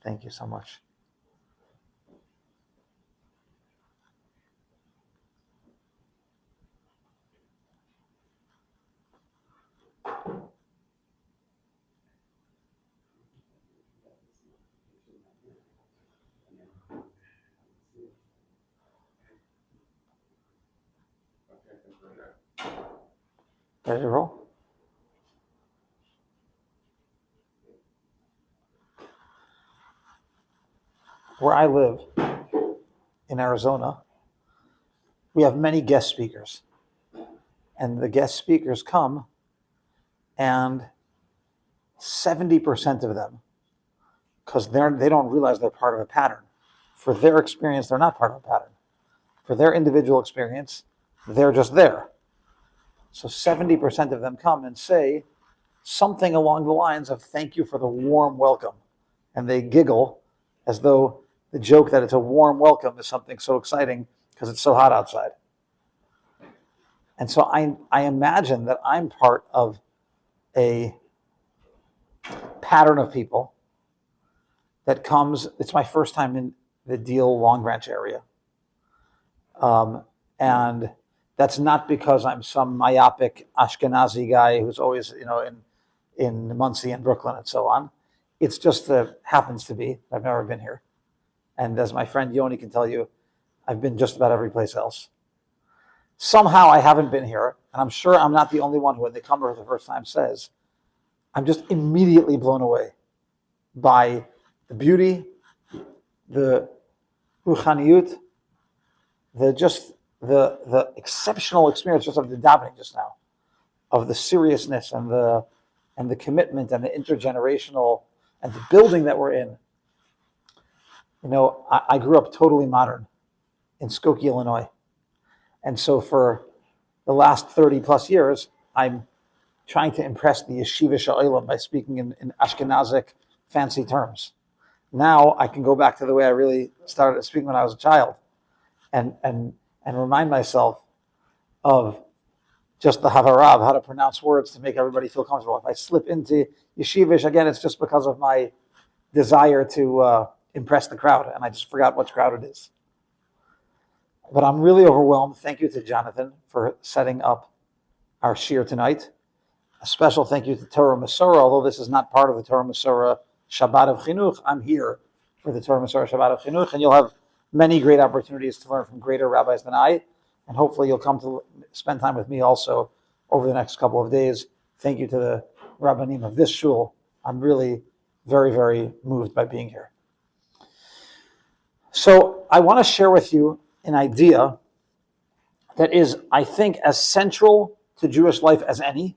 Thank you so much. Ready to roll? Where I live in Arizona, we have many guest speakers. And the guest speakers come, and 70% of them, because they don't realize they're part of a pattern. For their experience, they're not part of a pattern. For their individual experience, they're just there. So 70% of them come and say something along the lines of, thank you for the warm welcome. And they giggle as though the joke that it's a warm welcome is something so exciting because it's so hot outside. And so I imagine that I'm part of a pattern of people that comes. It's my first time in the Deal Long Branch area. And that's not because I'm some myopic Ashkenazi guy who's always, in Muncie and Brooklyn and so on. It's just happens to be. I've never been here. And as my friend Yoni can tell you, I've been just about every place else. Somehow I haven't been here, and I'm sure I'm not the only one who, when they come here for the first time, says, I'm just immediately blown away by the beauty, the ruchaniyut, the exceptional experience just of the davening just now, of the seriousness and the commitment and the intergenerational and the building that we're in. I grew up totally modern in Skokie, Illinois. And so for the last 30 plus years, I'm trying to impress the yeshiva sha'olam by speaking in Ashkenazic fancy terms. Now I can go back to the way I really started speaking when I was a child and remind myself of just the havarav, how to pronounce words to make everybody feel comfortable. If I slip into yeshivish, again, it's just because of my desire to impress the crowd, and I just forgot what crowd it is. But I'm really overwhelmed. Thank you to Jonathan for setting up our shiur tonight. A special thank you to Torah Masorah, although this is not part of the Torah Masorah Shabbat of Chinuch. I'm here for the Torah Masorah Shabbat of Chinuch, and you'll have many great opportunities to learn from greater rabbis than I, and hopefully you'll come to spend time with me also over the next couple of days. Thank you to the Rabbanim of this shul. I'm really very, very moved by being here. So I want to share with you an idea that is, I think, as central to Jewish life as any,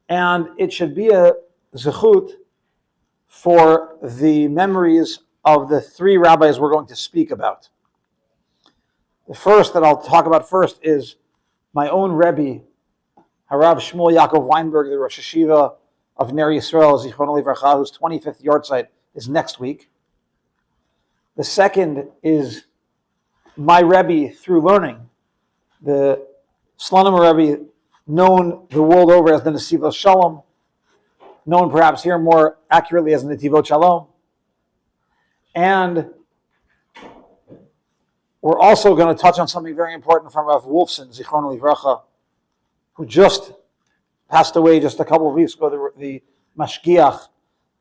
and it should be a zechut for the memories of the three rabbis we're going to speak about. The first that I'll talk about first is my own Rebbe, Harav Shmuel Yaakov Weinberg, the Rosh Hashiva of Ner Yisrael, Zichrono Livracha, whose 25th yahrzeit is next week. The second is my Rebbe through learning, the Slonim Rebbe, known the world over as the Nesivos Shalom, known perhaps here more accurately as the Netivot Shalom. And we're also going to touch on something very important from Rav Wolfson, Zichrono Livracha, who just passed away just a couple of weeks ago, the Mashgiach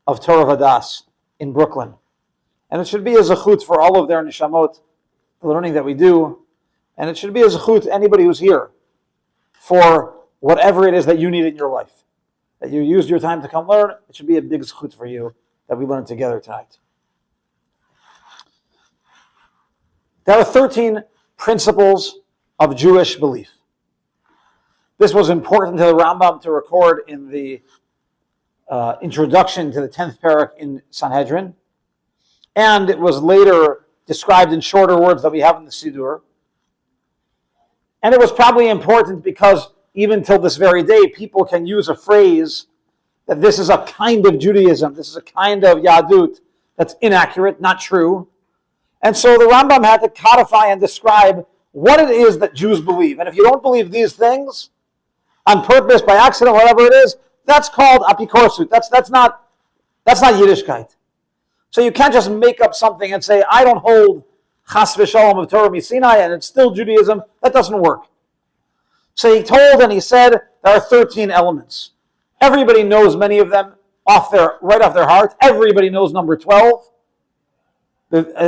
of Torah Vadas in Brooklyn. And it should be a zechut for all of their neshamot, the learning that we do, and it should be a zechut to anybody who's here for whatever it is that you need in your life, that you used your time to come learn. It should be a big zechut for you that we learn together tonight. There are 13 principles of Jewish belief. This was important to the Rambam to record in the introduction to the 10th parak in Sanhedrin, and it was later described in shorter words that we have in the Siddur. And it was probably important because even till this very day, people can use a phrase that this is a kind of Judaism, this is a kind of Yadut that's inaccurate, not true. And so the Rambam had to codify and describe what it is that Jews believe. And if you don't believe these things, on purpose, by accident, whatever it is, that's called apikorsut. That's not Yiddishkeit. So you can't just make up something and say, I don't hold Chas v'Shalom of Torah Sinai, and it's still Judaism. That doesn't work. So he told and he said there are 13 elements. Everybody knows many of them right off their heart. Everybody knows number 12. But the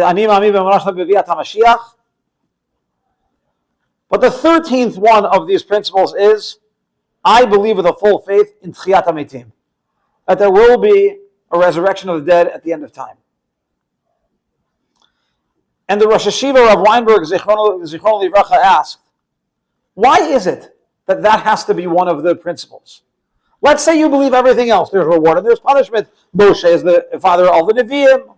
13th one of these principles is, I believe with a full faith in Tchiyat HaMetim, that there will be a resurrection of the dead at the end of time. And the Rosh Hashiva Rav Weinberg Zichrono Livracha asked, why is it that that has to be one of the principles? Let's say you believe everything else. There's reward and there's punishment. Moshe is the father of all the Nevi'im.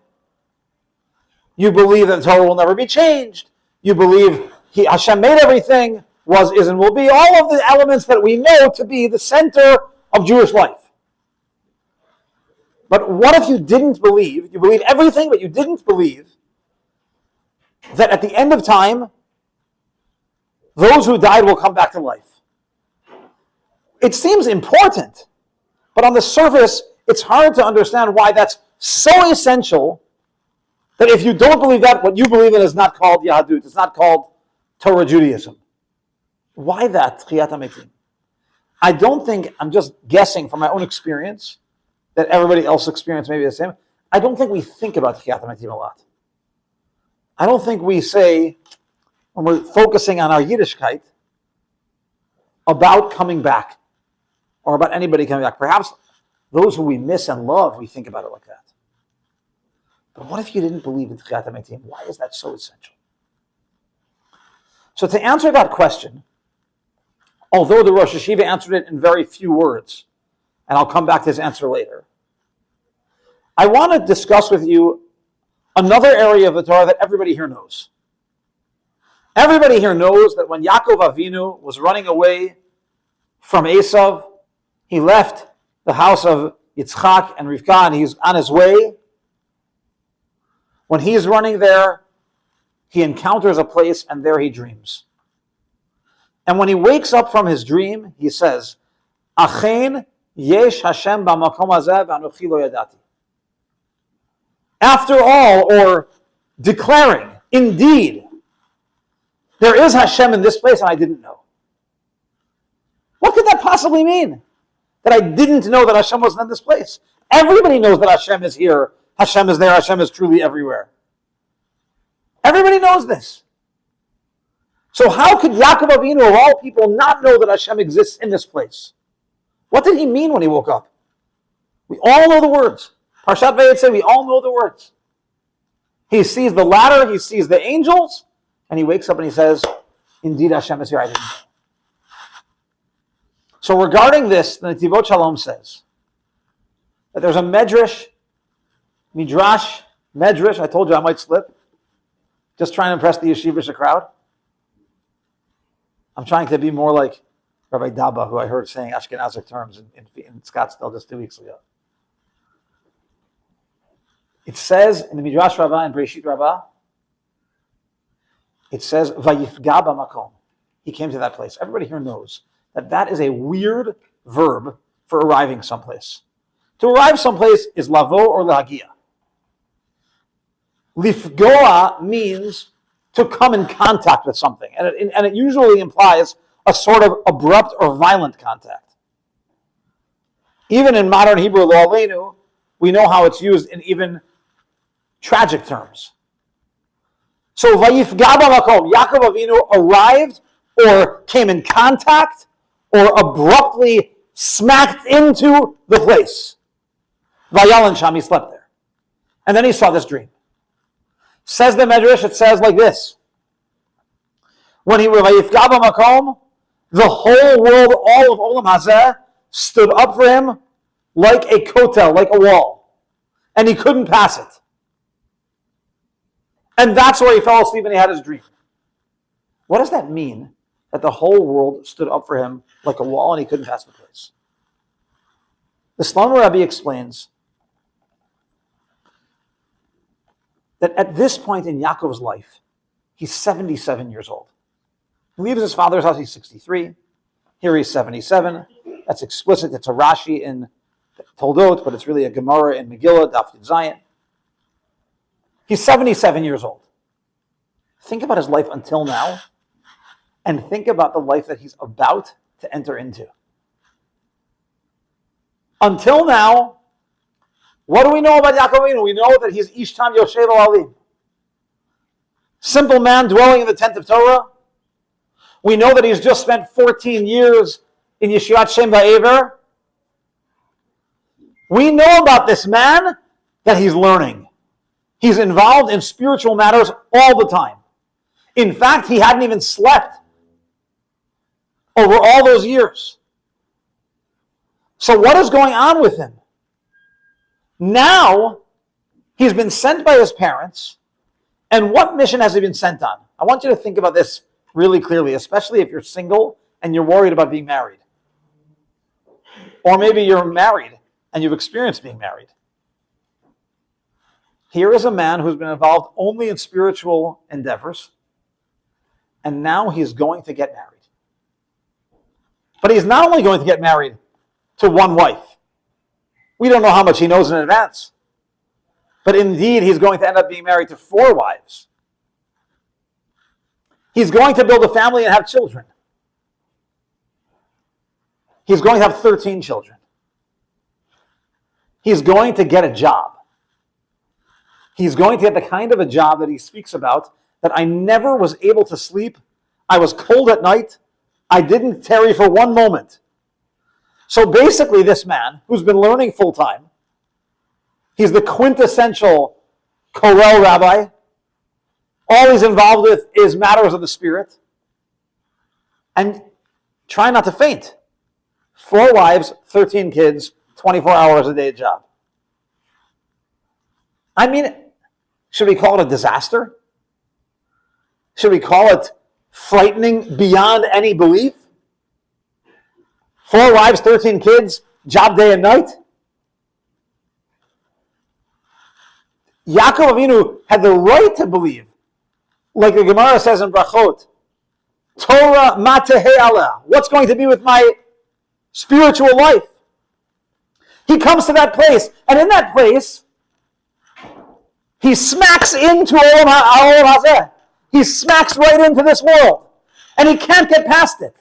You believe that the Torah will never be changed. You believe Hashem made everything, was, is, and will be. All of the elements that we know to be the center of Jewish life. But what if you didn't believe, you believe everything, but you didn't believe that at the end of time, those who died will come back to life? It seems important, but on the surface, it's hard to understand why that's so essential that if you don't believe that, what you believe in is not called Yahadut, it's not called Torah Judaism. Why that, Tchiyat HaMetim? I don't think, I'm just guessing from my own experience, that everybody else's experience may be the same. I don't think we think about Tchiyat HaMetim a lot. I don't think we say, when we're focusing on our Yiddishkeit, about coming back, or about anybody coming back. Perhaps those who we miss and love, we think about it like that. But what if you didn't believe in Tchiyat HaMetim? Why is that so essential? So to answer that question, although the Rosh Hashiva answered it in very few words, and I'll come back to his answer later, I want to discuss with you another area of the Torah that everybody here knows. Everybody here knows that when Yaakov Avinu was running away from Esav, he left the house of Yitzchak and Rivka, and he's on his way. When he's running there, he encounters a place, and there he dreams. And when he wakes up from his dream, he says, Achen yesh Hashem b'makom hazeh v'anochi lo yadati. After all, or declaring, indeed, there is Hashem in this place, and I didn't know. What could that possibly mean? That I didn't know that Hashem was in this place. Everybody knows that Hashem is here, Hashem is there, Hashem is truly everywhere. Everybody knows this. So how could Yaakov Avinu, of all people, not know that Hashem exists in this place? What did he mean when he woke up? We all know the words. Parshat Vayetze, we all know the words. He sees the ladder, he sees the angels, and he wakes up and he says, indeed Hashem is here, I didn't know. So regarding this, the Netivot Shalom says that there's a medrash, I told you I might slip, just trying to impress the yeshivish crowd. I'm trying to be more like Rabbi Daba, who I heard saying Ashkenazic terms in Scottsdale just 2 weeks ago. It says in the Midrash Rabbah and Breshit Rabbah, it says, Vayifga b'makom. He came to that place. Everybody here knows that that is a weird verb for arriving someplace. To arrive someplace is lavo or lahagia. Lifgoa means to come in contact with something, and it usually implies a sort of abrupt or violent contact. Even in modern Hebrew, lo aleinu, we know how it's used in even tragic terms. So, vayifga b'makom, Yaakov Avinu arrived or came in contact or abruptly smacked into the place. Vayalan Sham, he slept there. And then he saw this dream. Says the Medrash, it says like this. When he was Vayifga b'makom, the whole world, all of Olam Hazeh, stood up for him like a kotel, like a wall. And he couldn't pass it. And that's where he fell asleep and he had his dream. What does that mean? That the whole world stood up for him like a wall and he couldn't pass the place. The Slonimer Rabbi explains that at this point in Yaakov's life, he's 77 years old. He leaves his father's house, he's 63. Here he's 77. That's explicit. It's a Rashi in Toldot, but it's really a Gemara in Megillah, Daf Yud Zayin. He's 77 years old. Think about his life until now, and think about the life that he's about to enter into. Until now, what do we know about Yaakov Avinu? We know that he's Ishtam Yoshev Alim. Simple man dwelling in the tent of Torah. We know that he's just spent 14 years in Yeshivat Shem Ba'aver. We know about this man that he's learning. He's involved in spiritual matters all the time. In fact, he hadn't even slept over all those years. So what is going on with him? Now, he's been sent by his parents, and what mission has he been sent on? I want you to think about this really clearly, especially if you're single and you're worried about being married. Or maybe you're married and you've experienced being married. Here is a man who's been involved only in spiritual endeavors, and now he's going to get married. But he's not only going to get married to one wife. We don't know how much he knows in advance. But indeed, he's going to end up being married to 4 wives. He's going to build a family and have children. He's going to have 13 children. He's going to get a job. He's going to get the kind of a job that he speaks about, that I never was able to sleep. I was cold at night. I didn't tarry for one moment. So basically, this man, who's been learning full-time, he's the quintessential Korel rabbi. All he's involved with is matters of the spirit. And try not to faint. 4 wives, 13 kids, 24 hours a day job. I mean, should we call it a disaster? Should we call it frightening beyond any belief? 4 wives, 13 kids, job day and night? Yaakov Avinu had the right to believe, like the Gemara says in Brachot, Torah matehei aleh. What's going to be with my spiritual life? He comes to that place, and in that place, he smacks into Olam Hazeh. He smacks right into this world, and he can't get past it.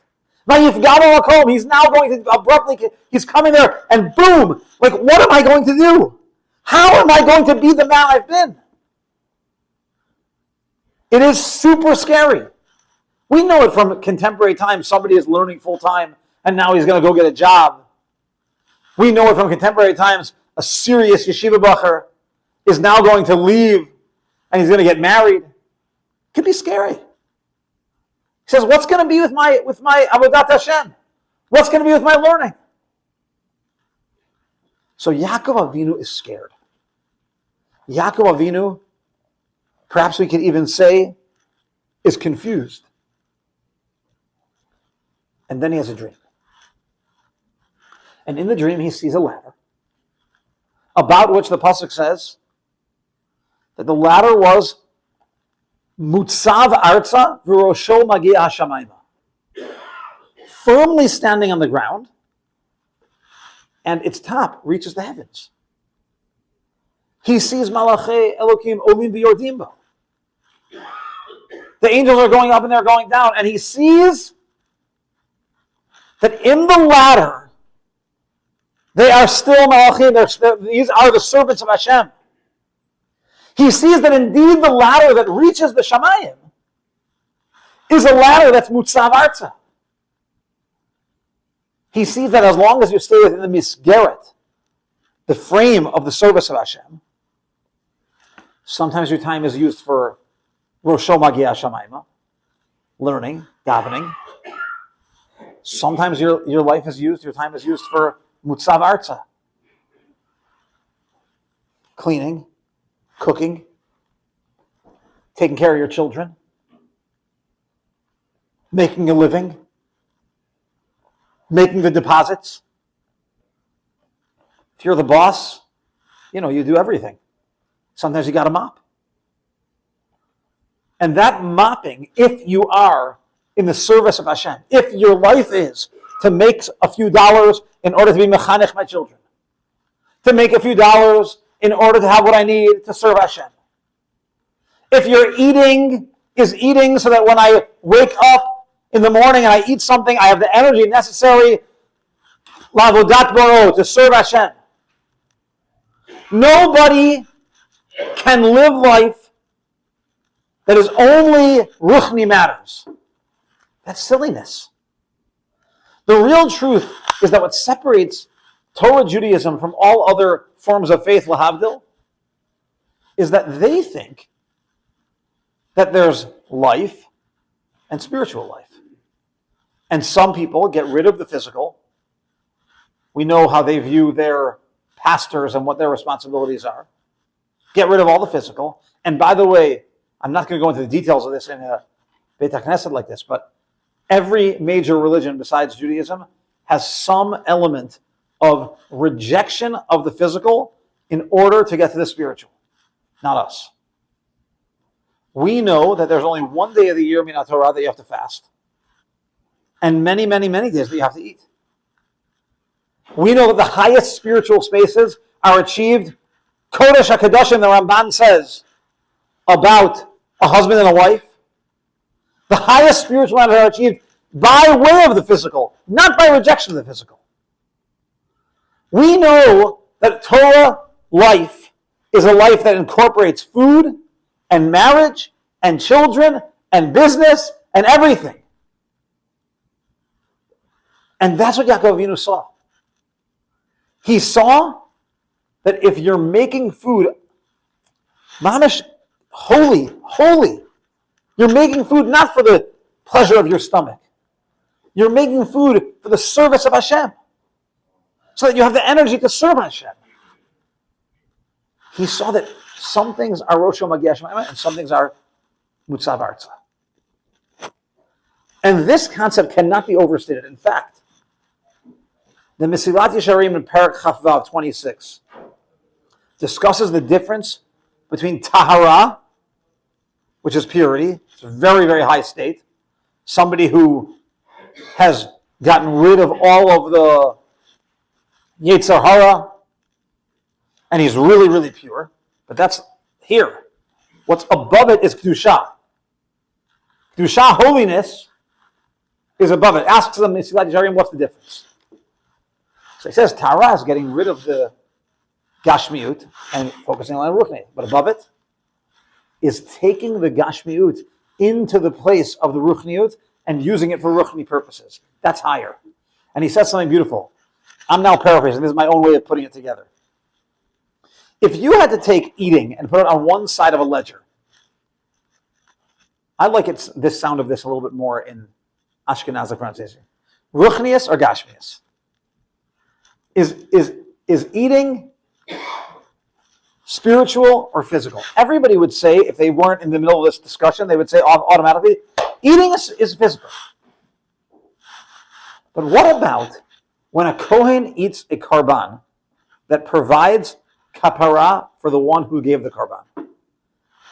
He's now going to abruptly, he's coming there, and boom, like, what am I going to do? How am I going to be the man I've been? It is super scary. We know it from contemporary times. Somebody is learning full time, and now he's going to go get a job. We know it from contemporary times. A serious yeshiva bacher is now going to leave, and he's going to get married. It could be scary. He says, what's going to be with my Avodat Hashem? What's going to be with my learning? So Yaakov Avinu is scared. Yaakov Avinu, perhaps we could even say, is confused. And then he has a dream. And in the dream he sees a ladder, about which the pasuk says that the ladder was Mutzav Arza V'Rosho Magia Hashamayma, firmly standing on the ground, and its top reaches the heavens. He sees Malachei Elokim Olim V'Yordim Bo. The angels are going up and they're going down, and he sees that in the ladder they are still Malachim. These are the servants of Hashem. He sees that indeed the ladder that reaches the Shamayim is a ladder that's Mutzav Arza. He sees that as long as you stay within the Misgeret, the frame of the service of Hashem, sometimes your time is used for Rosho Magia Shamayma, learning, davening. Sometimes your time is used for Mutzav Arza, cleaning, cooking, taking care of your children, making a living, making the deposits. If you're the boss, you do everything. Sometimes you got to mop. And that mopping, if you are in the service of Hashem, if your life is to make a few dollars in order to be mechanech my children, to make a few dollars in order to have what I need to serve Hashem, If your eating is eating so that when I wake up in the morning and I eat something, I have the energy necessary lavodat boro, to serve Hashem. Nobody can live life that is only ruchni matters. That's silliness. The real truth is that what separates Torah Judaism from all other forms of faith, lahavdil, is that they think that there's life and spiritual life. And some people get rid of the physical. We know how they view their pastors and what their responsibilities are. Get rid of all the physical. And by the way, I'm not going to go into the details of this in a Beit HaKnesset like this, but every major religion besides Judaism has some element of rejection of the physical in order to get to the spiritual. Not us. We know that there's only one day of the year, Minat Torah, that you have to fast. And many, many, many days that you have to eat. We know that the highest spiritual spaces are achieved. Kodesh HaKadoshim, the Ramban says, about a husband and a wife. The highest spiritual matters are achieved by way of the physical, not by rejection of the physical. We know that Torah life is a life that incorporates food and marriage and children and business and everything. And that's what Yaakov Avinu saw. He saw that if you're making food, mamish, holy, you're making food not for the pleasure of your stomach. You're making food for the service of Hashem, so that you have the energy to serve Hashem. He saw that some things are Rosh Hashanah and some things are Mutzav Arza. And this concept cannot be overstated. In fact, the Mesilat Yesharim in Perek Chafvav 26 discusses the difference between Tahara, which is purity, it's a very, very high state, somebody who has gotten rid of all of the Yetzer Hara, and he's really, really pure. But that's here. What's above it is Kedusha. Kedusha, holiness, is above it. Asks them, Mesilat Yesharim, what's the difference? So he says, Tahara is getting rid of the Gashmiut and focusing on Ruchni. But above it is taking the Gashmiut into the place of the Ruchniut and using it for Ruchni purposes. That's higher. And he says something beautiful. I'm now paraphrasing. This is my own way of putting it together. If you had to take eating and put it on one side of a ledger, I like this sound of this a little bit more in Ashkenazi pronunciation. Ruchnius or Gashmius? Is eating spiritual or physical? Everybody would say, if they weren't in the middle of this discussion, they would say automatically, eating is physical. But what about when a Kohen eats a karban that provides kapara for the one who gave the karban?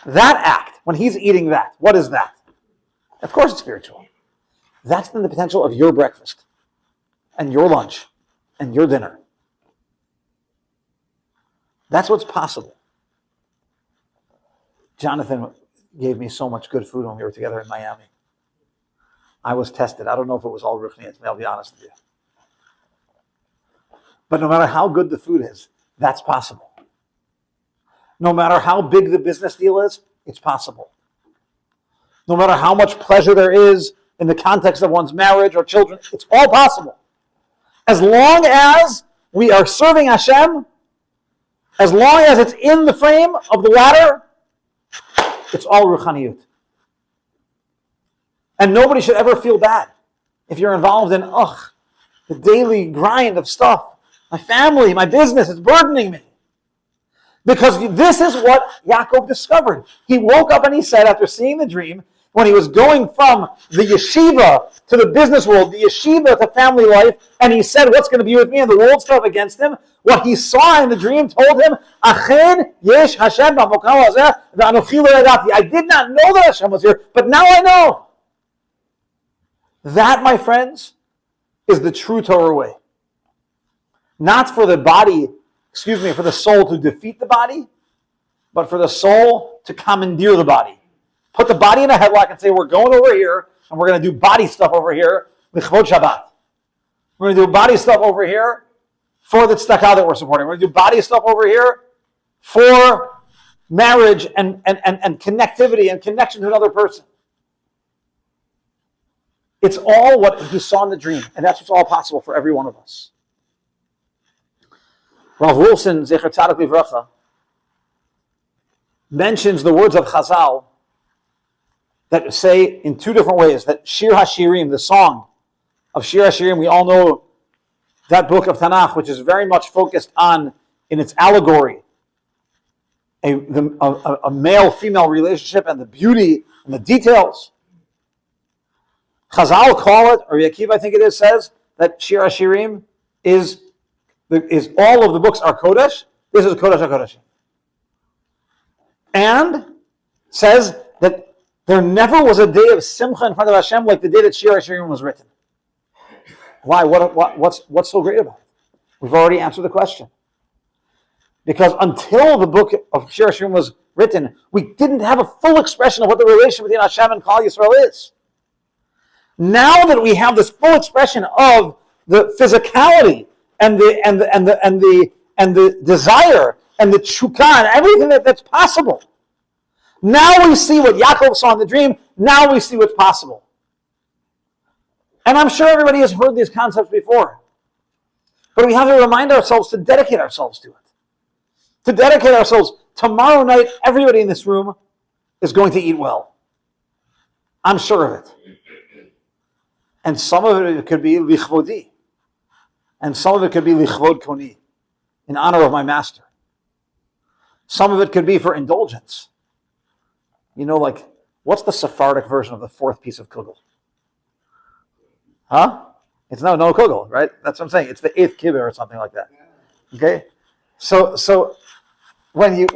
That act, when he's eating that, what is that? Of course it's spiritual. That's then the potential of your breakfast and your lunch and your dinner. That's what's possible. Jonathan gave me so much good food when we were together in Miami. I was tested. I don't know if it was all Ruchni, I'll be honest with you. But no matter how good the food is, that's possible. No matter how big the business deal is, it's possible. No matter how much pleasure there is in the context of one's marriage or children, it's all possible. As long as we are serving Hashem, as long as it's in the frame of the ladder, it's all Ruchaniyut. And nobody should ever feel bad if you're involved in, the daily grind of stuff. My family, my business, it's burdening me. Because this is what Yaakov discovered. He woke up and he said, after seeing the dream, when he was going from the yeshiva to the business world, the yeshiva to family life, and he said, what's going to be with me? And the world stood up against him. What he saw in the dream told him, Achen yesh Hashem b'mokam hazeh v'anochi lo yadati. I did not know that Hashem was here, but now I know. That, my friends, is the true Torah way. Not for the body, for the soul to defeat the body, but for the soul to commandeer the body. put the body in a headlock and say, we're going over here and we're going to do body stuff over here, l'chvod Shabbat. We're going to do body stuff over here for the tzedakah that we're supporting. We're going to do body stuff over here for marriage and connectivity and connection to another person. It's all what he saw in the dream, and that's what's all possible for every one of us. Rav Wilson, Zecher Tzadik Livracha, mentions the words of Chazal that say in two different ways that Shir HaShirim, the song of Shir HaShirim, we all know that book of Tanakh, which is very much focused on, in its allegory, a male-female relationship and the beauty and the details. Chazal call it, or Yakiv, I think it is, says that Shir HaShirim is all of the books are Kodesh. This is Kodesh HaKodeshim. And says that there never was a day of Simcha in front of Hashem like the day that Shir HaShirim was written. Why? What's so great about it? We've already answered the question. Because until the book of Shir HaShirim was written, we didn't have a full expression of what the relationship between Hashem and Klal Yisrael is. Now that we have this full expression of the physicality and the desire and the tshuka and everything that's possible, now we see what Yaakov saw in the dream. Now we see what's possible. And I'm sure everybody has heard these concepts before. But we have to remind ourselves to dedicate ourselves to it. To dedicate ourselves. Tomorrow night, everybody in this room is going to eat well. I'm sure of it. And some of it could be lichvodi. And some of it could be lichvod koni, in honor of my master. Some of it could be for indulgence. You know, like, what's the Sephardic version of the fourth piece of kugel? Huh? It's no kugel, right? That's what I'm saying. It's the eighth kibbeh or something like that. Okay? So when you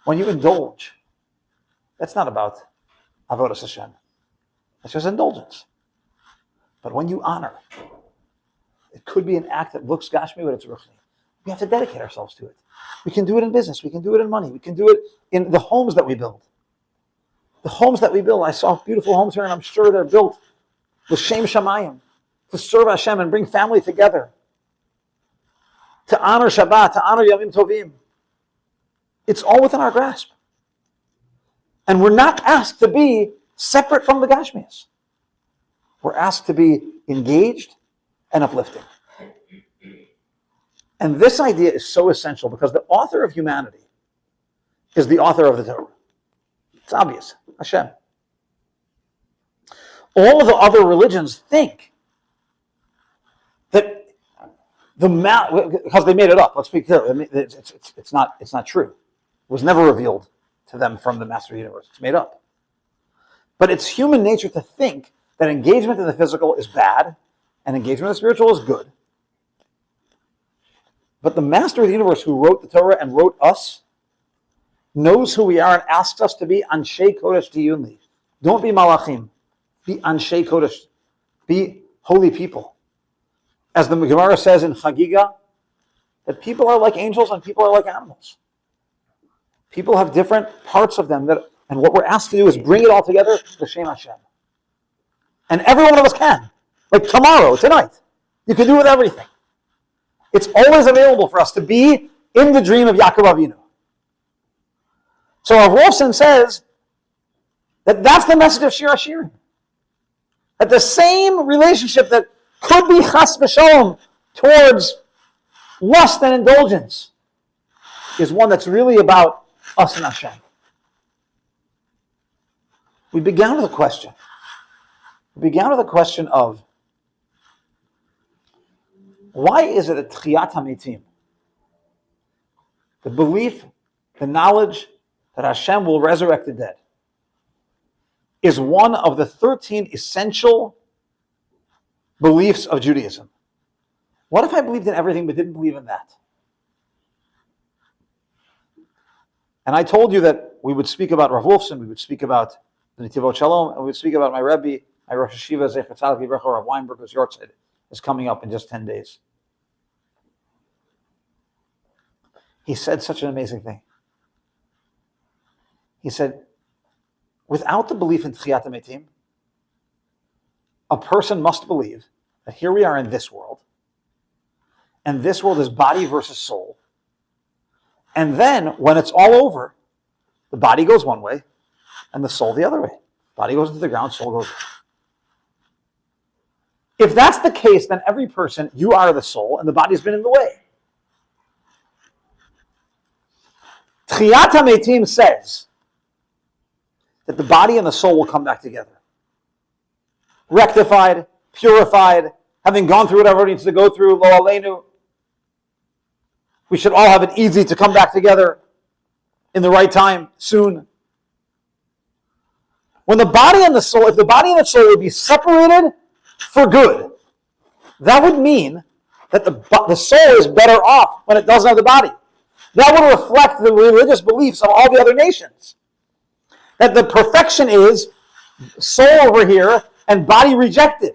indulge, that's not about avodas Hashem. It's just indulgence. But when you honor, it could be an act that looks gashmi, but it's ruchni. We have to dedicate ourselves to it. We can do it in business. We can do it in money. We can do it in the homes that we build. The homes that we build. I saw beautiful homes here, and I'm sure they're built with Shem Shamayim, to serve Hashem and bring family together, to honor Shabbat, to honor Yomim Tovim. It's all within our grasp. And we're not asked to be separate from the Gashmias. We're asked to be engaged and uplifting. And this idea is so essential because the author of humanity is the author of the Torah. It's obvious, Hashem. All of the other religions think that because they made it up. Let's be clear. It's not true. It was never revealed to them from the Master of the Universe. It's made up. But it's human nature to think that engagement in the physical is bad and engagement in the spiritual is good. But the Master of the Universe who wrote the Torah and wrote us knows who we are and asks us to be Anshei Kodesh Tiyunli. Don't be Malachim. Be Anshei Kodesh. Be holy people. As the Gemara says in Chagiga, that people are like angels and people are like animals. People have different parts of them, and what we're asked to do is bring it all together to Shem Hashem. And every one of us can. Like tomorrow, tonight. You can do with everything. It's always available for us to be in the dream of Yaakov Avinu. So Rav Wolfson says that that's the message of Shir HaShirim. That the same relationship that could be chas v'shalom towards lust and indulgence is one that's really about us and Hashem. We began with a question. Of why is it that Tchiyat HaMetim, the belief, the knowledge that Hashem will resurrect the dead, is one of the 13 essential beliefs of Judaism? What if I believed in everything but didn't believe in that? And I told you that we would speak about Rav Wolfson, we would speak about the Netivot Shalom, and we would speak about my Rabbi, my Rosh Hashiva, Zecher Tzadik Livracha, Rav Weinberg, whose Yortzeit is coming up in just 10 days. He said such an amazing thing. He said, without the belief in Tchiyat HaMetim, a person must believe that here we are in this world, and this world is body versus soul. And then, when it's all over, the body goes one way, and the soul the other way. Body goes into the ground, soul goes. If that's the case, then every person, you are the soul, and the body's been in the way. Tchiyat HaMetim says that the body and the soul will come back together. Rectified, purified, having gone through whatever it needs to go through, lo aleinu. We should all have it easy to come back together in the right time, soon. When the body and the soul, if the body and the soul would be separated for good, that would mean that the soul is better off when it doesn't have the body. That would reflect the religious beliefs of all the other nations. That the perfection is soul over here and body rejected.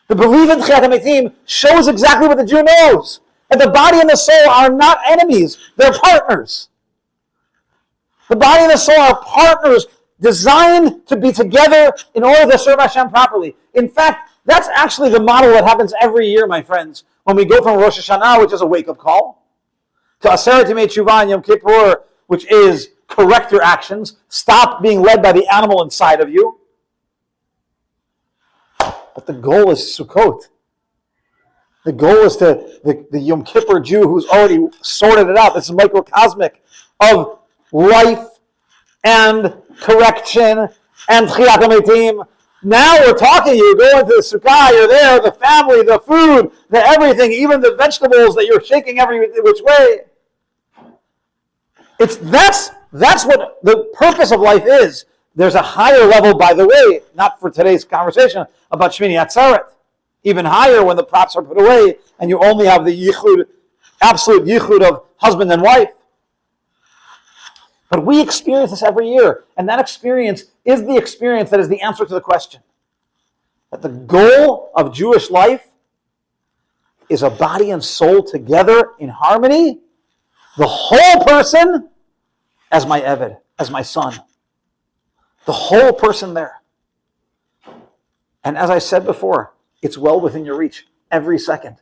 The belief in Tchiyat HaMetim shows exactly what the Jew knows. That the body and the soul are not enemies, they're partners. The body and the soul are partners designed to be together in order to serve Hashem properly. In fact, that's actually the model that happens every year, my friends, when we go from Rosh Hashanah, which is a wake-up call, to Aseret Yemei Teshuvah and Yom Kippur, which is correct your actions, stop being led by the animal inside of you. But the goal is Sukkot. The goal is the Yom Kippur Jew who's already sorted it out. This is microcosmic of life and correction and Tchiyat HaMetim. Now we're talking, you go into the sukkah, you're there, the family, the food, the everything, even the vegetables that you're shaking every which way. That's what the purpose of life is. There's a higher level, by the way, not for today's conversation, about Shmini Atzeret. Even higher when the props are put away and you only have the yichud, absolute yichud of husband and wife. But we experience this every year, and that experience is the experience that is the answer to the question. That the goal of Jewish life is a body and soul together in harmony, the whole person as my Eved, as my son. The whole person there. And as I said before, it's well within your reach every second.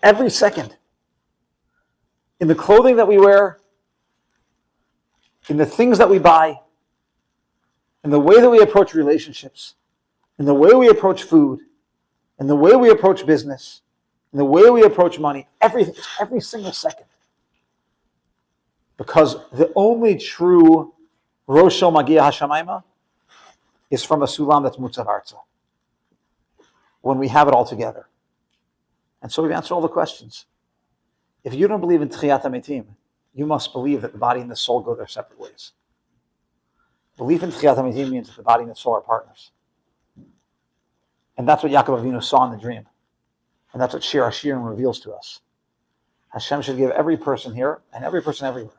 Every second. In the clothing that we wear, in the things that we buy, in the way that we approach relationships, in the way we approach food, in the way we approach business, in the way we approach money, everything, every single second. Because the only true Rosho Magia Hashamayma is from a sulam that's Mutzav Arza. When we have it all together. And so we've answered all the questions. If you don't believe in Tchiyat HaMetim, you must believe that the body and the soul go their separate ways. Belief in Tchiyat HaMetim means that the body and the soul are partners. And that's what Yaakov Avinu saw in the dream. And that's what Shir HaShirim reveals to us. Hashem should give every person here and every person everywhere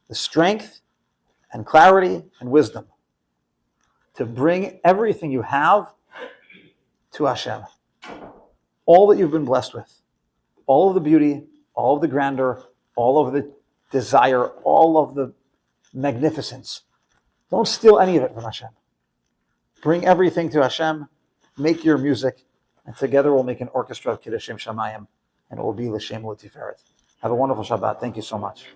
the strength and clarity and wisdom to bring everything you have to Hashem. All that you've been blessed with. All of the beauty, all of the grandeur, all of the desire, all of the magnificence. Don't steal any of it from Hashem. Bring everything to Hashem, make your music, and together we'll make an orchestra of Kiddushim Shamayim, and it will be L'Shem L'Tiferet. Have a wonderful Shabbat. Thank you so much.